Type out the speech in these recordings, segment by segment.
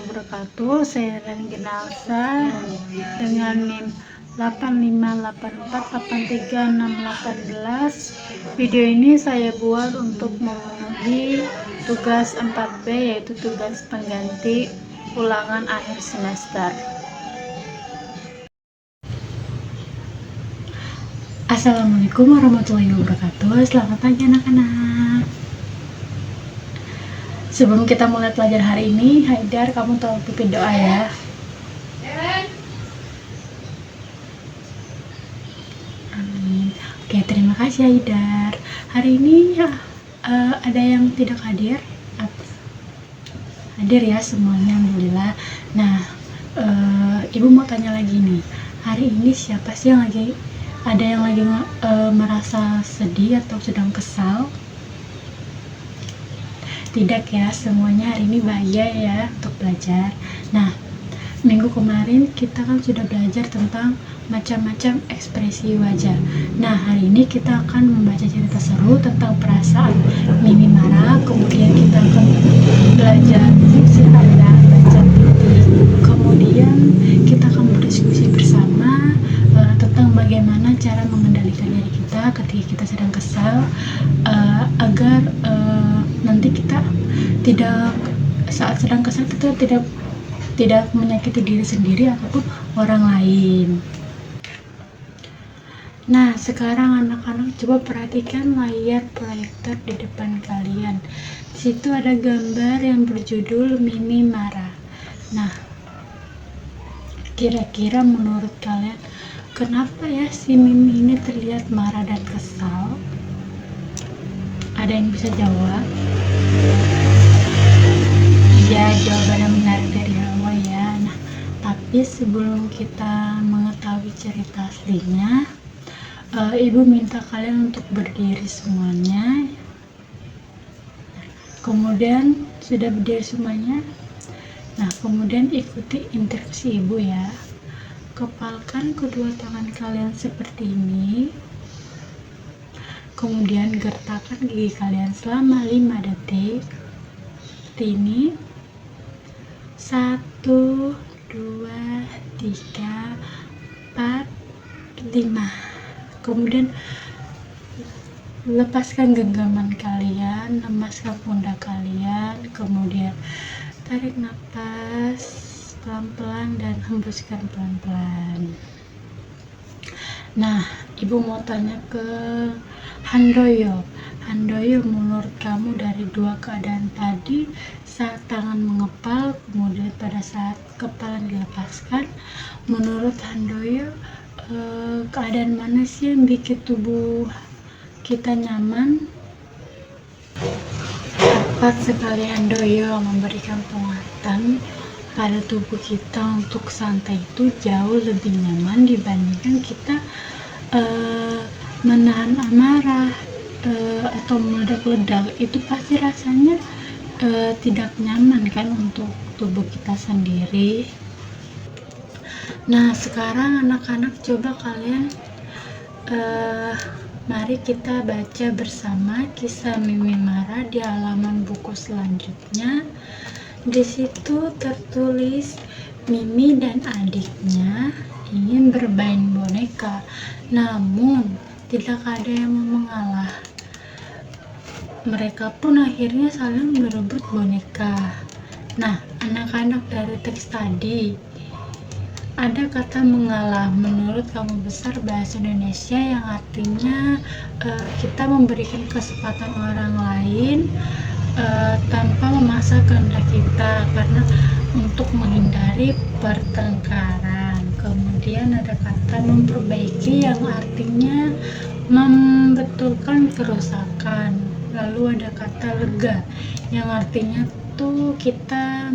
wabarakatuh. Saya Rani Genalsa dengan NIM 858383618. Video ini saya buat untuk memenuhi tugas 4B, yaitu tugas pengganti ulangan akhir semester. Assalamualaikum warahmatullahi wabarakatuh. Selamat pagi anak-anak. Sebelum kita mulai pelajaran hari ini, Haidar, kamu tolong pimpin doa ya. Amin. Oke, terima kasih Haidar. Hari ini ada yang tidak hadir? Hadir ya semuanya, alhamdulillah. Nah, Ibu mau tanya lagi nih. Hari ini siapa sih yang lagi merasa sedih atau sedang kesal? Tidak ya, semuanya hari ini bahagia ya untuk belajar. Nah, minggu kemarin kita kan sudah belajar tentang macam-macam ekspresi wajah. Nah, hari ini kita akan membaca cerita seru tentang perasaan Mimi marah. Kemudian kita akan belajar fungsi tanda, baca titik. Kemudian kita akan berdiskusi bersama tentang bagaimana cara mengendalikan diri kita ketika kita sedang kesal, agar nanti kita saat sedang kesal kita tidak menyakiti diri sendiri ataupun orang lain. Nah, sekarang anak-anak coba perhatikan layar proyektor di depan kalian. Di situ ada gambar yang berjudul Mimi marah. Nah, kira-kira menurut kalian kenapa ya si Mimi ini terlihat marah dan kesal? Ada yang bisa jawab? Ya, jawabannya benar dari awal ya. Nah, tapi sebelum kita mengetahui cerita aslinya, Ibu minta kalian untuk berdiri semuanya. Kemudian sudah berdiri semuanya. Nah, kemudian ikuti instruksi Ibu ya. Kepalkan kedua tangan kalian seperti ini. Kemudian gertakkan gigi kalian selama 5 detik. Seperti ini. 1, 2, 3, 4, 5. Kemudian lepaskan genggaman kalian, lemaskan pundak kalian, kemudian tarik nafas pelan-pelan dan hembuskan pelan-pelan. Nah, Ibu mau tanya ke Handoyo. Handoyo, menurut kamu dari dua keadaan tadi, saat tangan mengepal, kemudian pada saat kepala dilepaskan, menurut Handoyo, keadaan mana sih yang bikin tubuh kita nyaman? Tepat sekali Handoyo, memberikan penguatan pada tubuh kita untuk santai itu jauh lebih nyaman dibandingkan kita menahan amarah atau meledak-ledak. Itu pasti rasanya tidak nyaman kan untuk tubuh kita sendiri. Nah, sekarang anak-anak coba kalian mari kita baca bersama kisah Mimi marah di halaman buku selanjutnya. Di situ tertulis Mimi dan adiknya ingin bermain boneka, namun tidak ada yang mau mengalah. Mereka pun akhirnya saling berebut boneka. Nah, anak-anak, dari teks tadi ada kata mengalah. Menurut Kamus Besar Bahasa Indonesia yang artinya kita memberikan kesempatan orang lain tanpa memaksa kehendak kita, karena untuk menghindari pertengkaran. Kemudian ada kata memperbaiki yang artinya membetulkan kerusakan. Lalu ada kata lega yang artinya tuh kita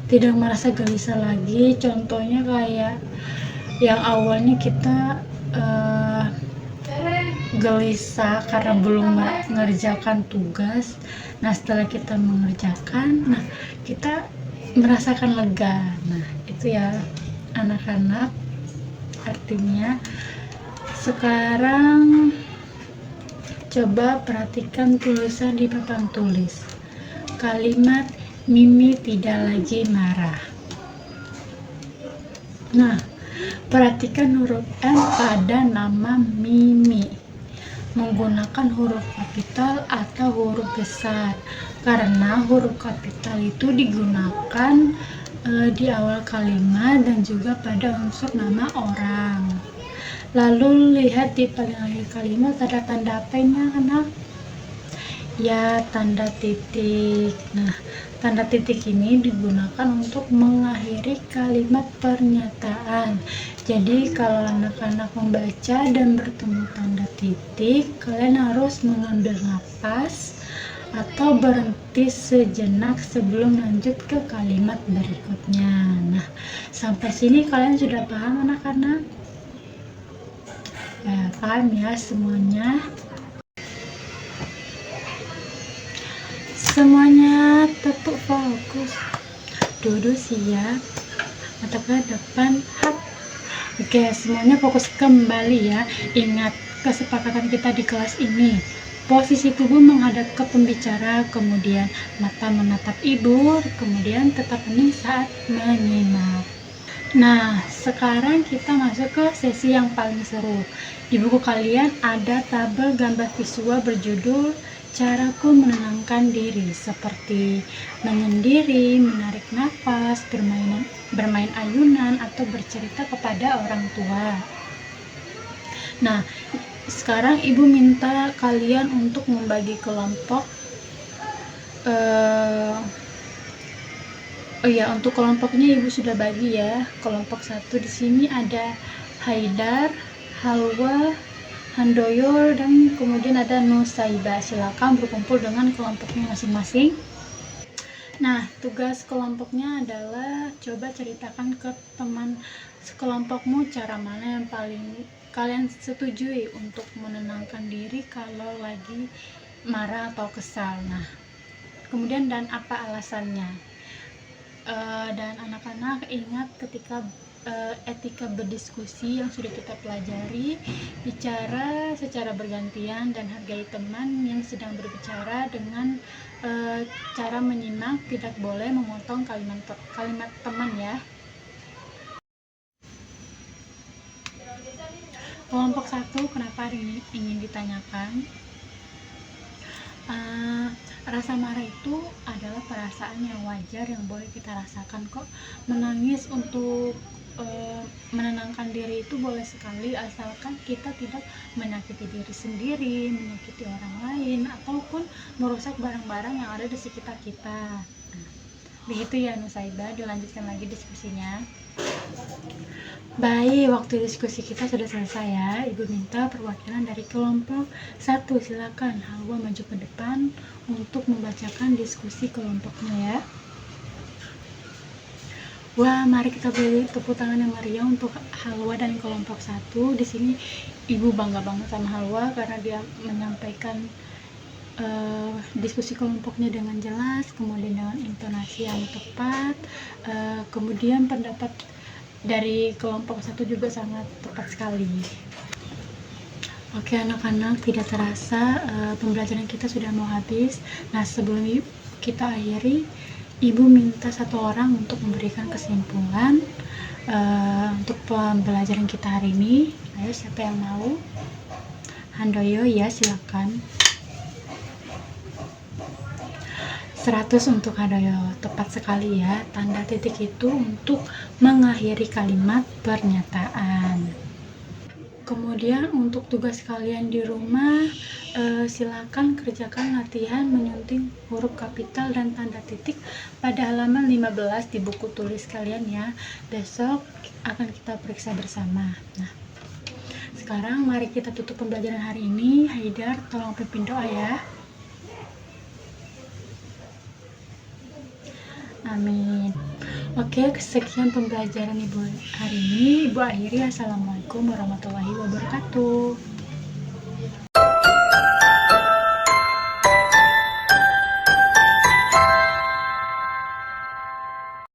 tidak merasa gelisah lagi. Contohnya kayak yang awalnya kita gelisah karena belum mengerjakan tugas. Nah, setelah kita mengerjakan, nah kita merasakan lega. Nah, itu ya anak-anak artinya. Sekarang coba perhatikan tulisan di papan tulis. Kalimat Mimi tidak lagi marah. Nah, perhatikan huruf M pada nama Mimi. Menggunakan huruf kapital atau huruf besar. Karena huruf kapital itu digunakan di awal kalimat dan juga pada unsur nama orang. Lalu lihat di paling akhir kalimat ada tanda apa-nya, anak? Ya, tanda titik. Nah, tanda titik ini digunakan untuk mengakhiri kalimat pernyataan. Jadi kalau anak-anak membaca dan bertemu tanda titik, kalian harus mengambil napas atau berhenti sejenak sebelum lanjut ke kalimat berikutnya. Nah, sampai sini kalian sudah paham, anak-anak? Ya, paham ya semuanya? Semuanya tetap fokus. Duduk siap. Mata ke depan. Hap. Oke, semuanya fokus kembali ya. Ingat kesepakatan kita di kelas ini. Posisi tubuh menghadap ke pembicara, kemudian mata menatap ibu, kemudian tetap hening saat menyimak. Nah, sekarang kita masuk ke sesi yang paling seru. Di buku kalian ada tabel gambar visual berjudul Caraku Menenangkan Diri, seperti menyendiri, menarik nafas, bermain ayunan, atau bercerita kepada orang tua. Nah, sekarang ibu minta kalian untuk membagi kelompok. Oh ya, untuk kelompoknya ibu sudah bagi ya. Kelompok 1 di sini ada Haidar, Halwa, Handoyo, dan kemudian ada Nusaibah. Silakan berkumpul dengan kelompoknya masing-masing. Nah, tugas kelompoknya adalah coba ceritakan ke teman sekelompokmu cara mana yang paling kalian setujui untuk menenangkan diri kalau lagi marah atau kesal. Nah, kemudian dan apa alasannya? Dan anak-anak ingat ketika etika berdiskusi yang sudah kita pelajari, bicara secara bergantian dan hargai teman yang sedang berbicara dengan cara menyimak, tidak boleh memotong kalimat teman ya. Kelompok 1, kenapa hari ini ingin ditanyakan? Rasa marah itu adalah perasaan yang wajar yang boleh kita rasakan kok. Menangis untuk menenangkan diri itu boleh sekali, asalkan kita tidak menyakiti diri sendiri, menyakiti orang lain, ataupun merusak barang-barang yang ada di sekitar kita. Begitu ya Nusaibah, dilanjutkan lagi diskusinya. Baik, waktu diskusi kita sudah selesai ya. Ibu minta perwakilan dari kelompok 1. Silakan Halwa maju ke depan untuk membacakan diskusi kelompoknya ya. Wah, mari kita beri tepuk tangan yang meriah untuk Halwa dan kelompok 1. Di sini ibu bangga banget sama Halwa karena dia menyampaikan diskusi kelompoknya dengan jelas, kemudian dengan intonasi yang tepat, kemudian pendapat dari kelompok 1 juga sangat tepat sekali. Oke anak-anak, tidak terasa pembelajaran kita sudah mau habis. Nah, sebelum kita akhiri, ibu minta satu orang untuk memberikan kesimpulan untuk pembelajaran kita hari ini. Ayo, siapa yang mau? Handoyo, ya silakan. 100 untuk Handoyo, tepat sekali ya. Tanda titik itu untuk mengakhiri kalimat pernyataan. Kemudian untuk tugas kalian di rumah, silakan kerjakan latihan menyunting huruf kapital dan tanda titik pada halaman 15 di buku tulis kalian ya. Besok akan kita periksa bersama. Nah, sekarang mari kita tutup pembelajaran hari ini. Haidar, tolong pimpin doa ya. Amin. Oke, sekian pembelajaran ibu hari ini. Ibu akhiri. Assalamualaikum warahmatullahi wabarakatuh.